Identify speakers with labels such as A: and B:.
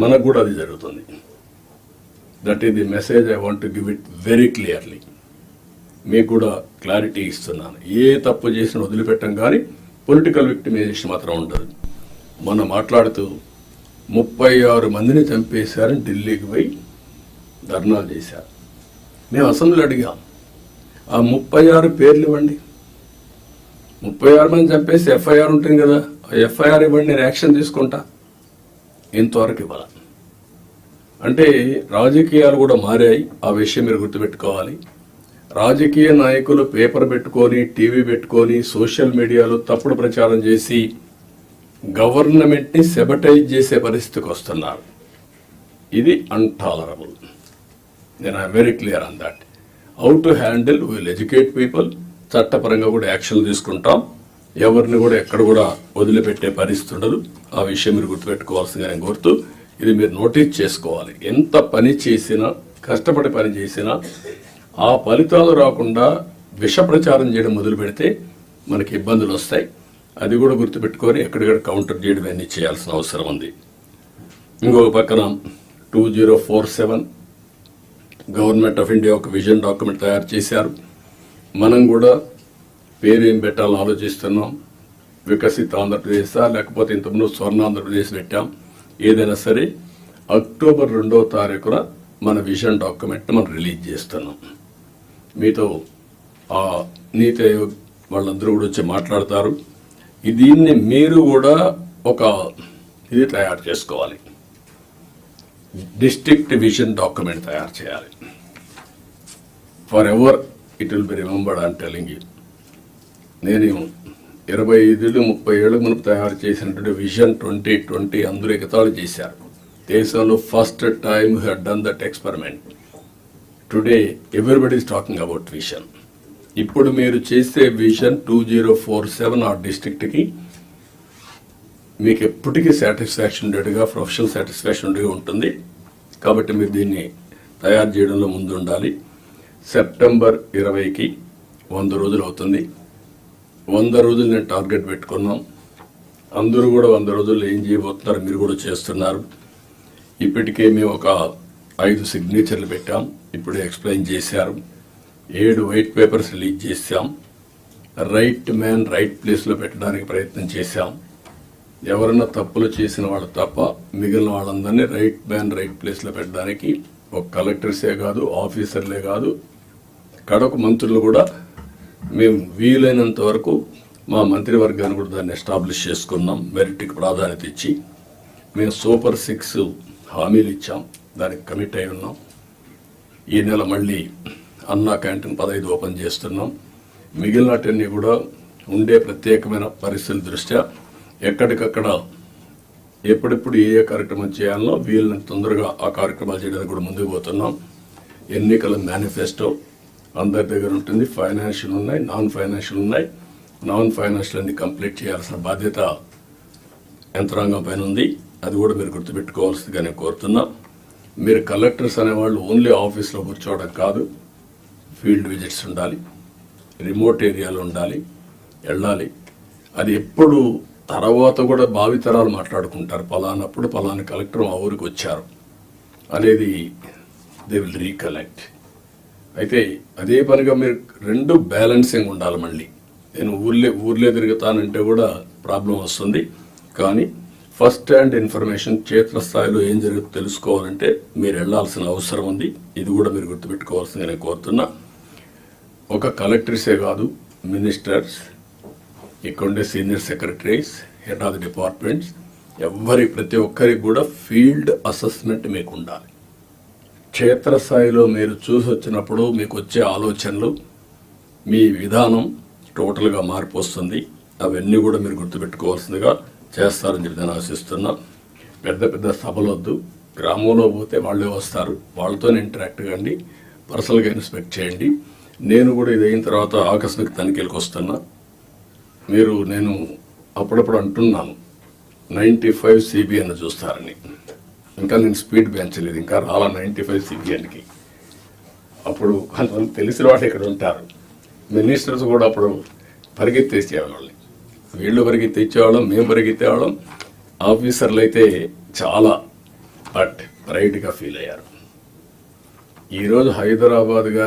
A: మనకు కూడా అది జరుగుతుంది. That is the message I want to give it very clearly. మీకు కూడా క్లారిటీ ఇస్తున్నాను. ఏ తప్పు చేసినా వదిలిపెట్టం, కానీ పొలిటికల్ విక్టిమైజేషన్ మాత్రం ఉండదు. మొన్న మాట్లాడుతూ 36 మందిని చంపేశారని ఢిల్లీకి పోయి ధర్నాలు చేశారు. మేము అసెంబ్లీలో అడిగాం, ఆ 36 పేర్లు ఇవ్వండి. 36 మంది చంపేసి ఎఫ్ఐఆర్ ఉంటుంది కదా, ఆ ఎఫ్ఐఆర్ ఇవ్వండి, నేను యాక్షన్ తీసుకుంటా. ఇంతవరకు ఇవ్వాలి. అంటే రాజకీయాలు కూడా మారాయి. ఆ విషయం మీరు గుర్తుపెట్టుకోవాలి. రాజకీయ నాయకులు పేపర్ పెట్టుకొని, టీవీ పెట్టుకొని, సోషల్ మీడియాలో తప్పుడు ప్రచారం చేసి గవర్నమెంట్ని సెబటైజ్ చేసే పరిస్థితికి వస్తున్నారు. ఇది అన్టాలరబుల్. నేను I'm very clear on that. How to handle, will educate people. చట్టపరంగా కూడా యాక్షన్ తీసుకుంటాం. ఎవరిని కూడా ఎక్కడ కూడా వదిలిపెట్టే పరిస్థితి ఉండదు. ఆ విషయం మీరు గుర్తుపెట్టుకోవాల్సిందిగా నేను కోరుతూ, ఇది మీరు నోటీస్ చేసుకోవాలి. ఎంత పని చేసినా, కష్టపడి పని చేసినా ఆ ఫలితాలు రాకుండా విష ప్రచారం చేయడం మొదలు పెడితే మనకి ఇబ్బందులు వస్తాయి. అది కూడా గుర్తుపెట్టుకొని ఎక్కడిక్కడ కౌంటర్ చేయడం అన్నీ చేయాల్సిన అవసరం ఉంది. ఇంకొక పక్కన 2047 గవర్నమెంట్ ఆఫ్ ఇండియా ఒక విజన్ డాక్యుమెంట్ తయారు చేశారు. మనం కూడా పేరేం పెట్టాలని ఆలోచిస్తున్నాం. వికసిత ఆంధ్రప్రదేశా, లేకపోతే ఇంతకుముందు స్వర్ణ ఆంధ్రప్రదేశ్ పెట్టాం. ఏదైనా సరే అక్టోబర్ 2వ తారీఖున మన విజన్ డాక్యుమెంట్ మనం రిలీజ్ చేస్తున్నాం. మీతో ఆ నీతి ఆయోగ్ వాళ్ళందరూ కూడా వచ్చి మాట్లాడతారు. దీన్ని మీరు కూడా ఒక ఇది తయారు చేసుకోవాలి. డిస్ట్రిక్ట్ విజన్ డాక్యుమెంట్ తయారు చేయాలి. For ever it will be remembered. I'm telling you. నేను 25-30 ఏళ్ళ మునుపు తయారు చేసినటువంటి విజన్ 2020 అందరూ ఎగతాళి చేశారు. దేశంలో first time who had done that experiment. Today everybody is talking about vision. ఇప్పుడు మీరు చేసే విజన్ 2047 ఆ డిస్ట్రిక్ట్కి మీకు ఎప్పటికీ సాటిస్ఫాక్షన్ ఉండేట్టుగా, ప్రొఫెషనల్ సాటిస్ఫాక్షన్ ఉండేగా ఉంటుంది. కాబట్టి మీరు దీన్ని తయారు చేయడంలో ముందు ఉండాలి. సెప్టెంబర్ 20కి 100 రోజులు అవుతుంది. 100 రోజులు నేను టార్గెట్ పెట్టుకున్నాం. అందరూ కూడా 100 రోజుల్లో ఏం చేయబోతున్నారు మీరు కూడా చేస్తున్నారు. ఇప్పటికే మేము ఒక 5 సిగ్నేచర్లు పెట్టాం. ఇప్పుడే ఎక్స్ప్లెయిన్ చేశారు. 7 వైట్ పేపర్స్ రిలీజ్ చేశాం. రైట్ మ్యాన్ రైట్ ప్లేస్లో పెట్టడానికి ప్రయత్నం చేశాం. ఎవరైనా తప్పులు చేసిన వాళ్ళు తప్ప మిగిలిన వాళ్ళందరినీ రైట్ మ్యాన్ రైట్ ప్లేస్లో పెట్టడానికి ఒక కలెక్టర్సే కాదు, ఆఫీసర్లే కాదు, కడకు మంత్రులు కూడా మేము వీలైనంత వరకు మా మంత్రివర్గాన్ని కూడా దాన్ని ఎస్టాబ్లిష్ చేసుకున్నాం. మెరిట్కి ప్రాధాన్యత ఇచ్చి మేము సూపర్ 6 హామీలు ఇచ్చాం. దానికి కమిట్ అయి ఉన్నాం. ఈ నెల మళ్ళీ అన్నా క్యాంటీన్ 15 ఓపెన్ చేస్తున్నాం. మిగిలినటన్నీ కూడా ఉండే ప్రత్యేకమైన పరిస్థితుల దృష్ట్యా ఎక్కడికక్కడ ఎప్పుడెప్పుడు ఏ కార్యక్రమం చేయాలనో వీళ్ళని తొందరగా ఆ కార్యక్రమాలు చేయడానికి కూడా ముందుకు పోతున్నాం. ఎన్నికల మేనిఫెస్టో అందరి దగ్గర ఉంటుంది. ఫైనాన్షియల్ ఉన్నాయి, నాన్ ఫైనాన్షియల్ ఉన్నాయి. నాన్ ఫైనాన్షియల్ అన్ని కంప్లీట్ చేయాల్సిన బాధ్యత యంత్రాంగం పైన ఉంది. అది కూడా మీరు గుర్తుపెట్టుకోవాల్సిందిగా నేను కోరుతున్నా. మీరు కలెక్టర్స్ అనేవాళ్ళు ఓన్లీ ఆఫీస్లో కూర్చోవడం కాదు, ఫీల్డ్ విజిట్స్ ఉండాలి, రిమోట్ ఏరియాలో ఉండాలి, వెళ్ళాలి. అది ఎప్పుడు తర్వాత కూడా భావితరాలు మాట్లాడుకుంటారు, పలానప్పుడు పలానా కలెక్టర్ మా ఊరికి వచ్చారు అనేది దే విల్ రీకలెక్ట్. అయితే అదే పనిగా మీరు 2 బ్యాలెన్సింగ్ ఉండాలి. మళ్ళీ నేను ఊర్లే తిరుగుతానంటే కూడా ప్రాబ్లం వస్తుంది. కానీ ఫస్ట్ హ్యాండ్ ఇన్ఫర్మేషన్, క్షేత్రస్థాయిలో ఏం జరుగుతుందో తెలుసుకోవాలంటే మీరు వెళ్లాల్సిన అవసరం ఉంది. ఇది కూడా మీరు గుర్తుపెట్టుకోవాల్సింది నేను కోరుతున్నా. ఒక కలెక్టర్సే కాదు, మినిస్టర్స్, ఇక్కడుండే senior secretaries, head of the departments, ప్రతి ఒక్కరికి కూడా ఫీల్డ్ అసెస్మెంట్ మీకు ఉండాలి. క్షేత్రస్థాయిలో మీరు చూసి వచ్చినప్పుడు మీకు వచ్చే ఆలోచనలు, మీ విధానం టోటల్గా మార్పు వస్తుంది. అవన్నీ కూడా మీరు గుర్తుపెట్టుకోవాల్సిందిగా చేస్తారని చెప్పి నేను ఆశిస్తున్నా. పెద్ద సభలు వద్దు. గ్రామంలో పోతే వాళ్ళే వస్తారు, వాళ్ళతో ఇంటరాక్ట్ కండి, పర్సనల్గా ఇన్స్పెక్ట్ చేయండి. నేను కూడా ఇది అయిన తర్వాత ఆకస్మిక తనిఖీలకు వస్తున్నా. నేను అప్పుడప్పుడు అంటున్నాను 95 CBN చూస్తారని. ఇంకా నేను స్పీడ్ పెంచలేదు, ఇంకా రాలా 95 CBNకి. అప్పుడు కొంతమంది తెలిసిన వాళ్ళు ఇక్కడ ఉంటారు. మినిస్టర్స్ కూడా అప్పుడు పరిగెత్తేసేవాళ్ళని, వీళ్ళు పరిగెత్తిచ్చేవాళ్ళం, మేము పరిగెత్తేవాళ్ళం. ఆఫీసర్లు అయితే చాలా బట్ ప్రైడ్గా ఫీల్ అయ్యారు. ఈరోజు హైదరాబాద్ కానీ